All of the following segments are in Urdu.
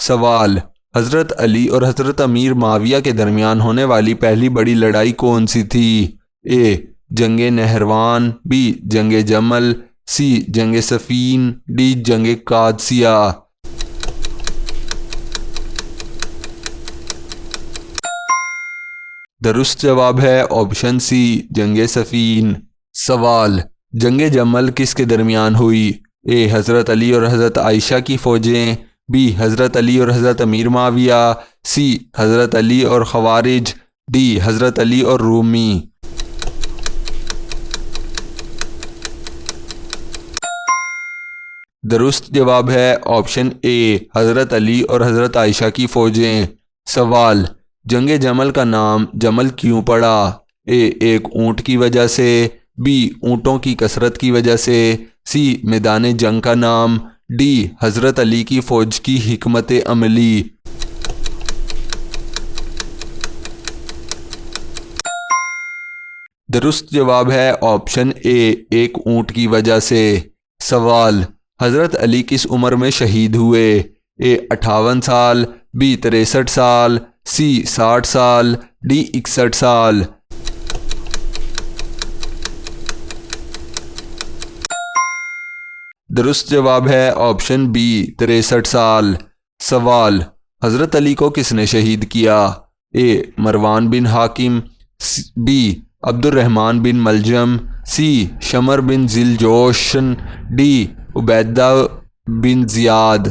سوال: حضرت علی اور حضرت امیر معاویہ کے درمیان ہونے والی پہلی بڑی لڑائی کون سی تھی؟ اے جنگ نہروان، بی جنگ جمل، سی جنگ صفین، ڈی جنگ قادسیہ۔ درست جواب ہے آپشن سی جنگ صفین۔ سوال: جنگ جمل کس کے درمیان ہوئی؟ اے حضرت علی اور حضرت عائشہ کی فوجیں، بی حضرت علی اور حضرت امیر معاویہ، سی حضرت علی اور خوارج، ڈی حضرت علی اور رومی۔ درست جواب ہے آپشن اے حضرت علی اور حضرت عائشہ کی فوجیں۔ سوال: جنگ جمل کا نام جمل کیوں پڑا؟ اے ایک اونٹ کی وجہ سے، بی اونٹوں کی کثرت کی وجہ سے، سی میدان جنگ کا نام، ڈی حضرت علی کی فوج کی حکمت عملی۔ درست جواب ہے آپشن اے ایک اونٹ کی وجہ سے۔ سوال: حضرت علی کس عمر میں شہید ہوئے؟ اے 58 سال، بی 63 سال، سی 60 سال، ڈی 61 سال۔ درست جواب ہے آپشن بی 63 سال۔ سوال: حضرت علی کو کس نے شہید کیا؟ اے مروان بن حاکم، بی عبد الرحمن بن ملجم، سی شمر بن ذیل جوشن، ڈی عبیدہ بن زیاد۔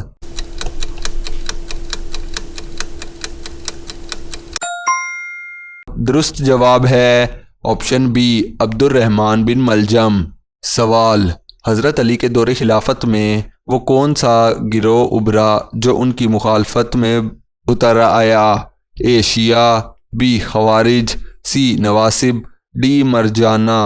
درست جواب ہے آپشن بی عبد الرحمن بن ملجم۔ سوال: حضرت علی کے دور خلافت میں وہ کون سا گروہ ابھرا جو ان کی مخالفت میں اتر آیا؟ اے شیعہ، بی خوارج، سی نواصب، ڈی مرجانہ۔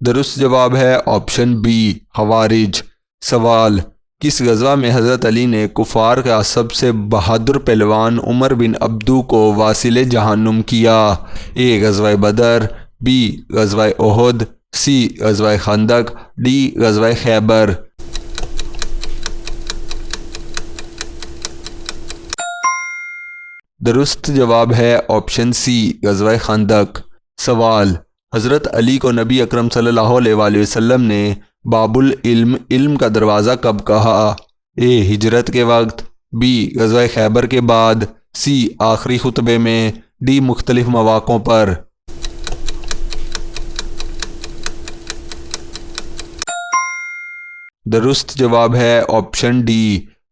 درست جواب ہے آپشن بی خوارج۔ سوال: کس غزوہ میں حضرت علی نے کفار کا سب سے بہادر پہلوان عمر بن عبدو کو واصل جہنم کیا؟ اے غزوہ بدر، بی غزوہ احد، سی غزوہ خندق، ڈی غزوہ خیبر۔ درست جواب ہے آپشن سی غزوہ خندق۔ سوال: حضرت علی کو نبی اکرم صلی اللہ علیہ وآلہ وسلم نے باب العلم، علم کا دروازہ کب کہا؟ اے ہجرت کے وقت، بی غزوہ خیبر کے بعد، سی آخری خطبے میں، ڈی مختلف مواقعوں پر۔ درست جواب ہے آپشن ڈی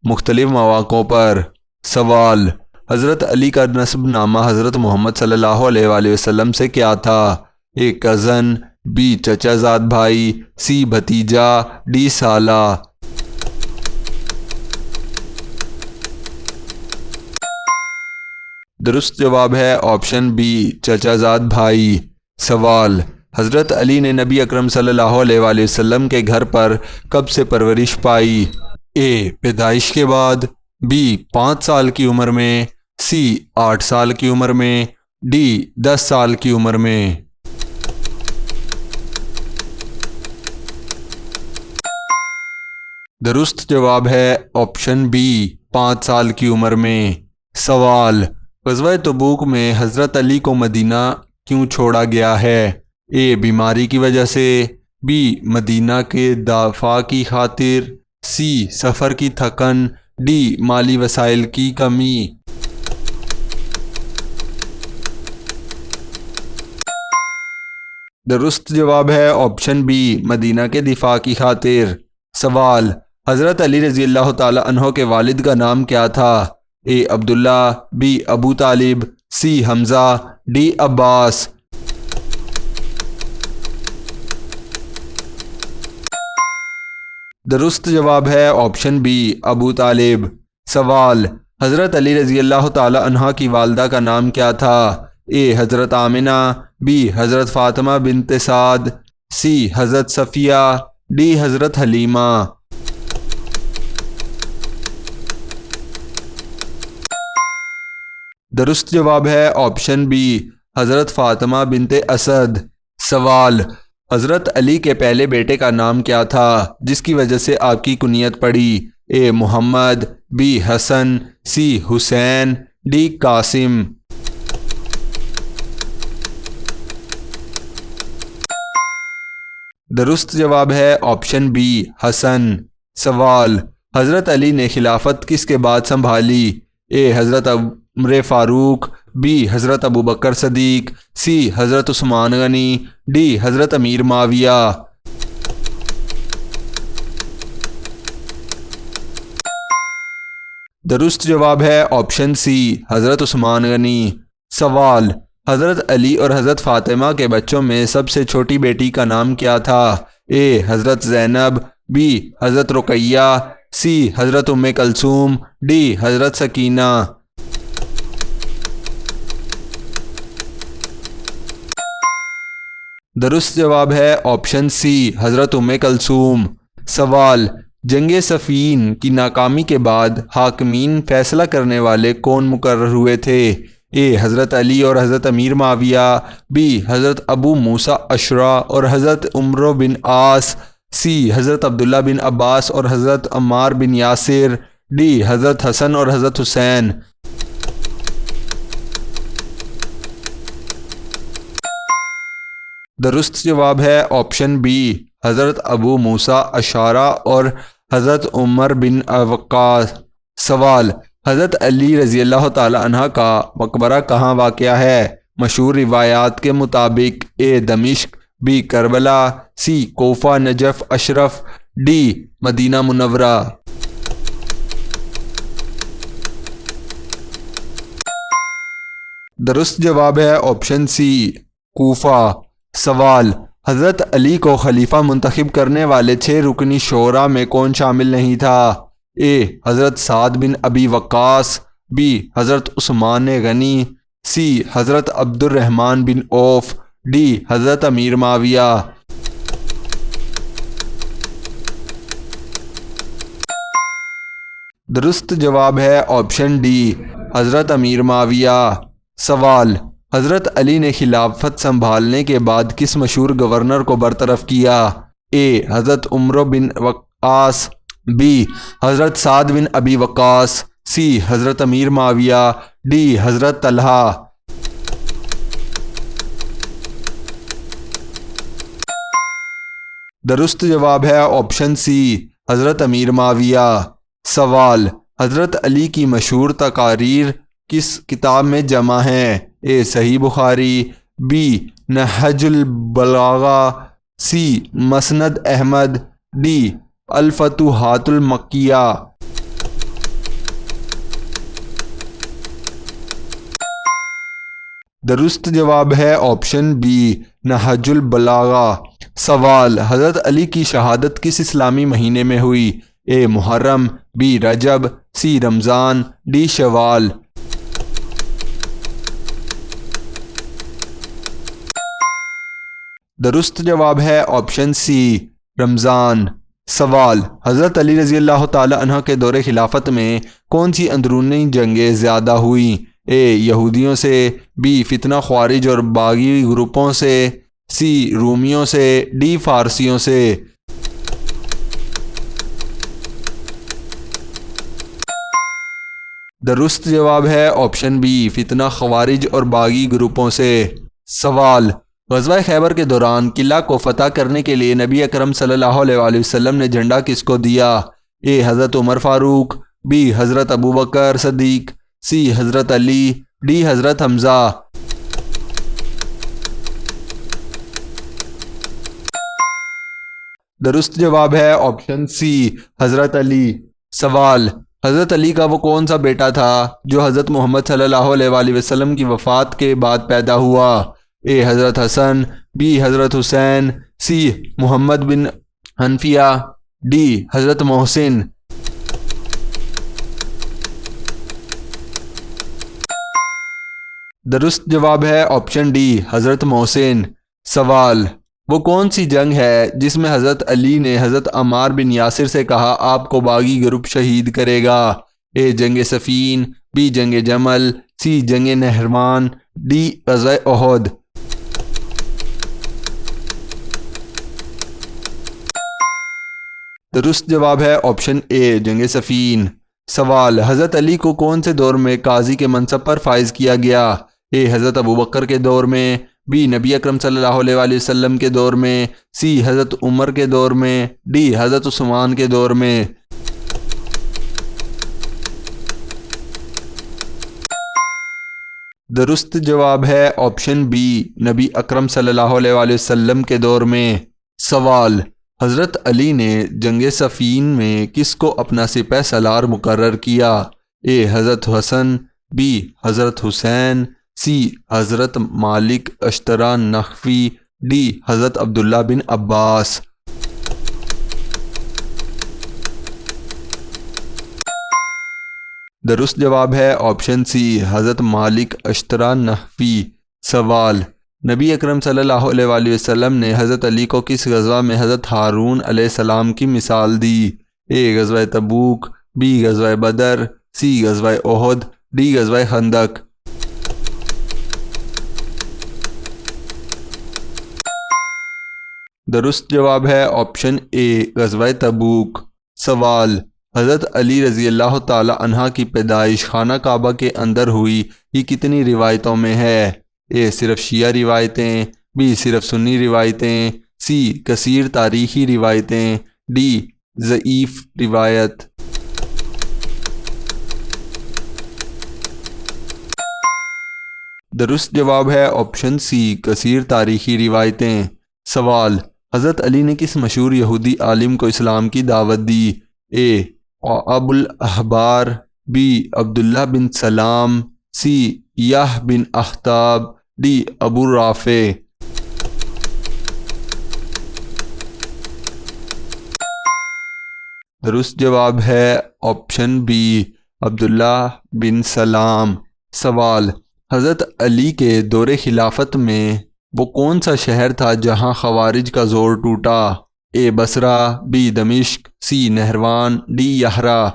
مختلف مواقعوں پر۔ سوال: حضرت علی کا نسب نامہ حضرت محمد صلی اللہ علیہ وآلہ وسلم سے کیا تھا؟ اے کزن، بی چچا زاد بھائی، سی بھتیجا، ڈی سالہ۔ درست جواب ہے آپشن بی چچا زاد بھائی۔ سوال: حضرت علی نے نبی اکرم صلی اللہ علیہ وآلہ وسلم کے گھر پر کب سے پرورش پائی؟ اے پیدائش کے بعد، بی 5 سال کی عمر میں، سی 8 سال کی عمر میں، ڈی 10 سال کی عمر میں۔ درست جواب ہے آپشن بی 5 سال کی عمر میں۔ سوال: غزوہ تبوک میں حضرت علی کو مدینہ کیوں چھوڑا گیا ہے؟ اے بیماری کی وجہ سے، بی مدینہ کے دفاع کی خاطر، سی سفر کی تھکن، ڈی مالی وسائل کی کمی۔ درست جواب ہے آپشن بی مدینہ کے دفاع کی خاطر۔ سوال: حضرت علی رضی اللہ تعالی عنہ کے والد کا نام کیا تھا؟ اے عبداللہ، بی ابو طالب، سی حمزہ، ڈی عباس۔ درست جواب ہے آپشن بی ابو طالب۔ سوال: حضرت علی رضی اللہ تعالی عنہ کی والدہ کا نام کیا تھا؟ اے حضرت آمنہ، بی حضرت فاطمہ بنت سعد، سی حضرت صفیہ، ڈی حضرت حلیمہ۔ درست جواب ہے آپشن بی حضرت فاطمہ بنت اسد۔ سوال: حضرت علی کے پہلے بیٹے کا نام کیا تھا جس کی وجہ سے آپ کی کنیت پڑی؟ A Muhammad, B Hasan, C Husain, D Qasim. درست جواب ہے آپشن بی حسن۔ سوال: حضرت علی نے خلافت کس کے بعد سنبھالی؟ اے حضرت عمر فاروق، بی حضرت ابوبکر صدیق، سی حضرت عثمان غنی، ڈی حضرت امیر معاویہ۔ درست جواب ہے آپشن سی حضرت عثمان غنی۔ سوال: حضرت علی اور حضرت فاطمہ کے بچوں میں سب سے چھوٹی بیٹی کا نام کیا تھا؟ اے حضرت زینب، بی حضرت رقیہ، سی حضرت ام کلثوم، ڈی حضرت سکینہ۔ درست جواب ہے آپشن سی حضرت ام کلثوم۔ سوال: جنگ صفین کی ناکامی کے بعد حاکمین فیصلہ کرنے والے کون مقرر ہوئے تھے؟ اے حضرت علی اور حضرت امیر معاویہ، بی حضرت ابو موسیٰ اشعری اور حضرت عمرو بن عاص، سی حضرت عبداللہ بن عباس اور حضرت عمار بن یاسر، ڈی حضرت حسن اور حضرت حسین۔ درست جواب ہے آپشن بی حضرت ابو موسیٰ اشعری اور حضرت عمر بن وقاص۔ سوال: حضرت علی رضی اللہ تعالی عنہ کا مقبرہ کہاں واقع ہے؟ مشہور روایات کے مطابق اے دمشق، بی کربلا، سی کوفہ نجف اشرف، ڈی مدینہ منورہ۔ درست جواب ہے آپشن سی کوفہ۔ سوال: حضرت علی کو خلیفہ منتخب کرنے والے 6 رکنی شورا میں کون شامل نہیں تھا؟ اے حضرت سعد بن ابی وقاص، بی حضرت عثمان غنی، سی حضرت عبد الرحمن بن عوف، ڈی حضرت امیر معاویہ۔ درست جواب ہے آپشن ڈی حضرت امیر معاویہ۔ سوال: حضرت علی نے خلافت سنبھالنے کے بعد کس مشہور گورنر کو برطرف کیا؟ اے حضرت عمرو بن وقاص، بی حضرت سعد بن ابی وقاص، سی حضرت امیر معاویہ، ڈی حضرت طلحہ۔ درست جواب ہے آپشن سی حضرت امیر معاویہ۔ سوال: حضرت علی کی مشہور تقاریر کس کتاب میں جمع ہیں؟ اے صحیح بخاری، بی نہج البلاغہ، سی مسند احمد، ڈی الفتوحات المکیہ۔ درست جواب ہے آپشن بی نہج البلاغہ۔ سوال: حضرت علی کی شہادت کس اسلامی مہینے میں ہوئی؟ اے محرم، بی رجب، سی رمضان، ڈی شوال۔ درست جواب ہے آپشن سی رمضان۔ سوال: حضرت علی رضی اللہ تعالی عنہ کے دور خلافت میں کون سی اندرونی جنگیں زیادہ ہوئیں؟ اے یہودیوں سے، بی فتنہ خوارج اور باغی گروپوں سے، سی رومیوں سے، ڈی فارسیوں سے۔ درست جواب ہے آپشن بی فتنہ خوارج اور باغی گروپوں سے۔ سوال: غزوہ خیبر کے دوران قلعہ کو فتح کرنے کے لیے نبی اکرم صلی اللہ علیہ وآلہ وسلم نے جھنڈا کس کو دیا؟ اے حضرت عمر فاروق، بی حضرت ابوبکر صدیق، سی حضرت علی، ڈی حضرت حمزہ۔ درست جواب ہے آپشن سی حضرت علی۔ سوال: حضرت علی کا وہ کون سا بیٹا تھا جو حضرت محمد صلی اللہ علیہ وآلہ وسلم کی وفات کے بعد پیدا ہوا؟ اے حضرت حسن، بی حضرت حسین، سی محمد بن حنفیہ، ڈی حضرت محسن۔ درست جواب ہے آپشن ڈی حضرت محسن۔ سوال: وہ کون سی جنگ ہے جس میں حضرت علی نے حضرت عمار بن یاسر سے کہا آپ کو باغی گروپ شہید کرے گا؟ اے جنگ صفین، بی جنگ جمل، سی جنگ نہروان، ڈی غزوہ احد۔ درست جواب ہے آپشن اے جنگ صفین۔ سوال، حضرت علی کو کون سے دور میں قاضی کے منصب پر فائز کیا گیا؟ اے حضرت ابوبکر کے دور میں، بی نبی اکرم صلی اللہ علیہ وآلہ وسلم کے دور میں، سی حضرت عمر کے دور میں، ڈی حضرت عثمان کے دور میں۔ درست جواب ہے آپشن بی نبی اکرم صلی اللہ علیہ وآلہ وسلم کے دور میں۔ سوال، حضرت علی نے جنگ صفین میں کس کو اپنا سپہ سالار مقرر کیا؟ اے حضرت حسن، بی حضرت حسین، سی حضرت مالک اشتری نخوی، ڈی حضرت عبداللہ بن عباس۔ درست جواب ہے آپشن سی حضرت مالک اشتری نخوی۔ سوال، نبی اکرم صلی اللہ علیہ وآلہ وسلم نے حضرت علی کو کس غزوہ میں حضرت ہارون علیہ السلام کی مثال دی؟ اے غزوہ تبوک، بی غزوہ بدر، سی غزوہ احد، ڈی غزوہ خندق۔ درست جواب ہے آپشن اے غزوہ تبوک۔ سوال، حضرت علی رضی اللہ تعالی عنہ کی پیدائش خانہ کعبہ کے اندر ہوئی، یہ کتنی روایتوں میں ہے؟ اے صرف شیعہ روایتیں، بی صرف سنی روایتیں، سی کثیر تاریخی روایتیں، ڈی ضعیف روایت۔ درست جواب ہے آپشن سی کثیر تاریخی روایتیں۔ سوال، حضرت علی نے کس مشہور یہودی عالم کو اسلام کی دعوت دی؟ اے ابو الاحبار، بی عبداللہ بن سلام، سی یح بن اخطاب، ڈی ابو رافع۔ درست جواب ہے آپشن بی عبداللہ بن سلام۔ سوال، حضرت علی کے دور خلافت میں وہ کون سا شہر تھا جہاں خوارج کا زور ٹوٹا؟ اے بصرہ، بی دمشق، سی نہروان، ڈی یحرا۔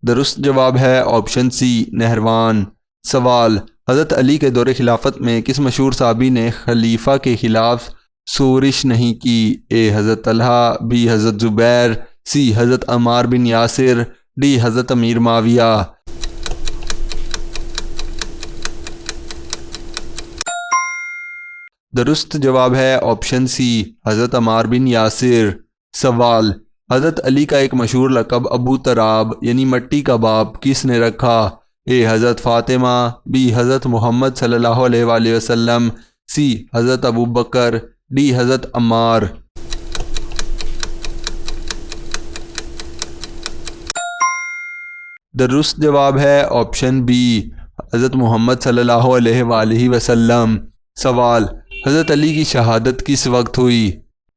درست جواب ہے آپشن سی نہروان۔ سوال، حضرت علی کے دور خلافت میں کس مشہور صحابی نے خلیفہ کے خلاف سورش نہیں کی؟ اے حضرت طلحہ، بی حضرت زبیر، سی حضرت عمار بن یاسر، ڈی حضرت امیر معاویہ۔ درست جواب ہے آپشن سی حضرت عمار بن یاسر۔ سوال، حضرت علی کا ایک مشہور لقب ابو تراب یعنی مٹی کا باپ کس نے رکھا؟ اے حضرت فاطمہ، بی حضرت محمد صلی اللہ علیہ وآلہ وسلم، سی حضرت ابو بکر، ڈی حضرت عمار۔ درست جواب ہے آپشن بی حضرت محمد صلی اللہ علیہ وآلہ وسلم۔ سوال، حضرت علی کی شہادت کس وقت ہوئی؟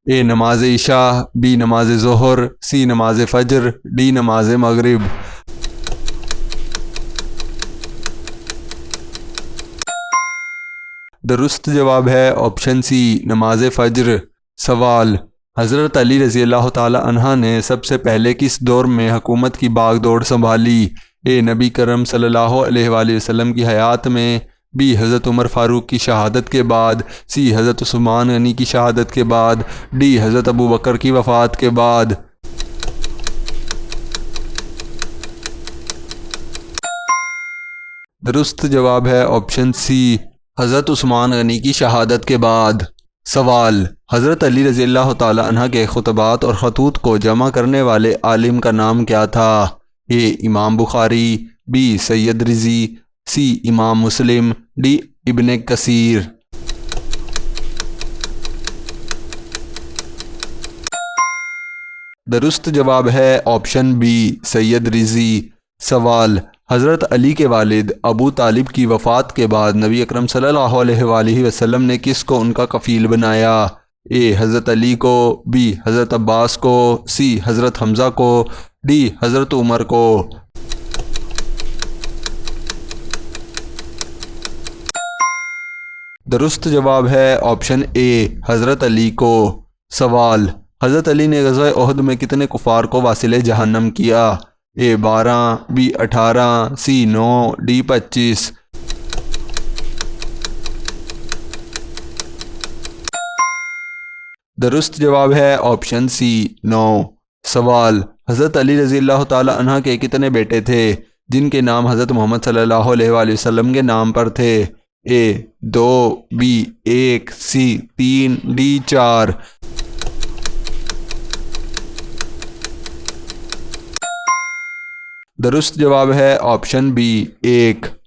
اے نماز عشاء، بی نماز ظہر، سی نماز فجر، ڈی نماز مغرب۔ درست جواب ہے آپشن سی نماز فجر۔ سوال، حضرت علی رضی اللہ تعالی عنہ نے سب سے پہلے کس دور میں حکومت کی باغ دوڑ سنبھالی؟ اے نبی کرم صلی اللہ علیہ وآلہ وسلم کی حیات میں، بی حضرت عمر فاروق کی شہادت کے بعد، سی حضرت عثمان غنی کی شہادت کے بعد، ڈی حضرت ابو بکر کی وفات کے بعد۔ درست جواب ہے آپشن سی حضرت عثمان غنی کی شہادت کے بعد۔ سوال، حضرت علی رضی اللہ تعالی عنہ کے خطبات اور خطوط کو جمع کرنے والے عالم کا نام کیا تھا؟ اے امام بخاری، بی سید رضی، سی امام مسلم، ڈی ابن کثیر۔ درست جواب ہے آپشن بی سید رضی۔ سوال، حضرت علی کے والد ابو طالب کی وفات کے بعد نبی اکرم صلی اللہ علیہ وآلہ وسلم نے کس کو ان کا کفیل بنایا؟ اے حضرت علی کو، بی حضرت عباس کو، سی حضرت حمزہ کو، ڈی حضرت عمر کو۔ درست جواب ہے آپشن اے حضرت علی کو۔ سوال، حضرت علی نے غزوہ احد میں کتنے کفار کو واصل جہنم کیا؟ اے 12، بی 18، سی 9، ڈی 25۔ درست جواب ہے آپشن سی 9۔ سوال، حضرت علی رضی اللہ تعالی عنہ کے کتنے بیٹے تھے جن کے نام حضرت محمد صلی اللہ علیہ وآلہ وسلم کے نام پر تھے؟ اے 2، بی 1، سی 3، ڈی 4۔ درست جواب ہے آپشن بی 1۔